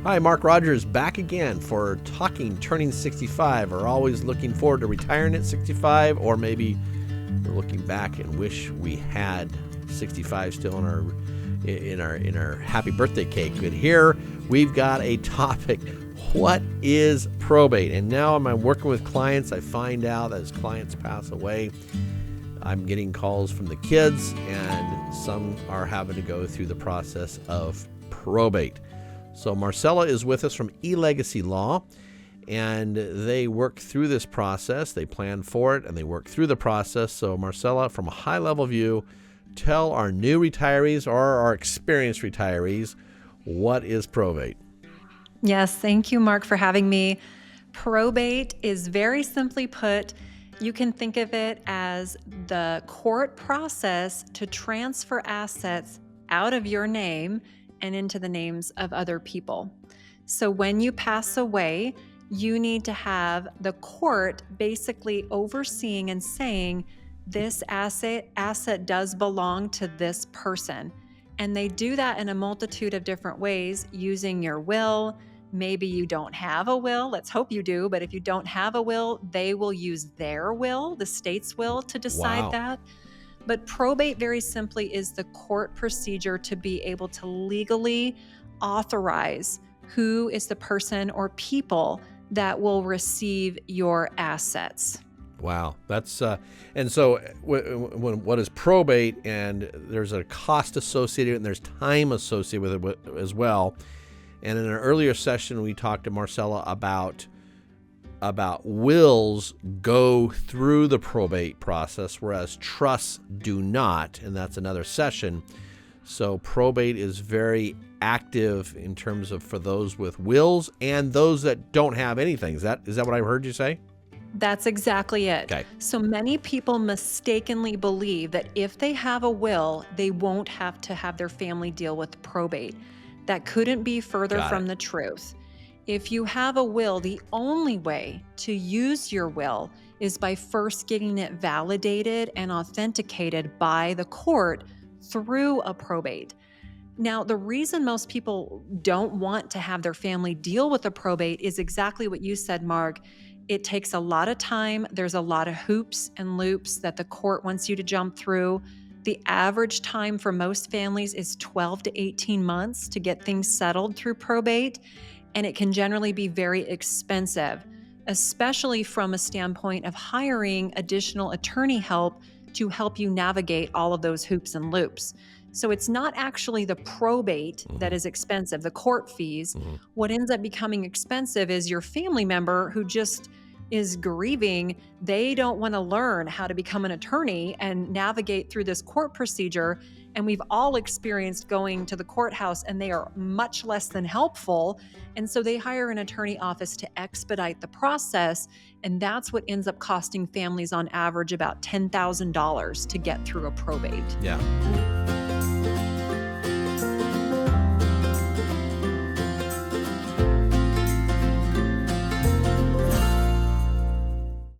Hi, Mark Rogers back again for talking turning 65, or always looking forward to retiring at 65, or maybe we're looking back and wish we had 65 still in our happy birthday cake. But here we've got a topic. What is probate? And now I'm working with clients. I find out as clients pass away, I'm getting calls from the kids, and some are having to go through the process of probate. So Marcella is with us from eLegacyLaw, and they work through this process. They plan for it, and they work through the process. So Marcella, from a high-level view, tell our new retirees or our experienced retirees, what is probate? Yes, thank you, Mark, for having me. Probate is, very simply put, you can think of it as the court process to transfer assets out of your name and into the names of other people. So when you pass away, you need to have the court basically overseeing and saying, this asset does belong to this person. And they do that in a multitude of different ways, using your will. Maybe you don't have a will. Let's hope you do. But if you don't have a will, they will use their will, the state's will, to decide that. But probate, very simply, is the court procedure to be able to legally authorize who is the person or people that will receive your assets. Wow, that's and so what is probate? And there's a cost associated, and there's time associated with it as well. And in an earlier session, we talked to Marcella about wills go through the probate process, whereas trusts do not, and that's another session. So probate is very active in terms of for those with wills and those that don't have anything. Is that what I heard you say? That's exactly it. Okay. So many people mistakenly believe that if they have a will, they won't have to have their family deal with probate. That couldn't be further from the truth. If you have a will, the only way to use your will is by first getting it validated and authenticated by the court through a probate. Now, the reason most people don't want to have their family deal with a probate is exactly what you said, Mark. It takes a lot of time. There's a lot of hoops and loops that the court wants you to jump through. The average time for most families is 12 to 18 months to get things settled through probate. And it can generally be very expensive, especially from a standpoint of hiring additional attorney help to help you navigate all of those hoops and loops. So it's not actually the probate that is expensive, the court fees. What ends up becoming expensive is your family member who just is grieving. They don't want to learn how to become an attorney and navigate through this court procedure. And we've all experienced going to the courthouse, and they are much less than helpful. And so they hire an attorney office to expedite the process. And that's what ends up costing families on average about $10,000 to get through a probate. Yeah.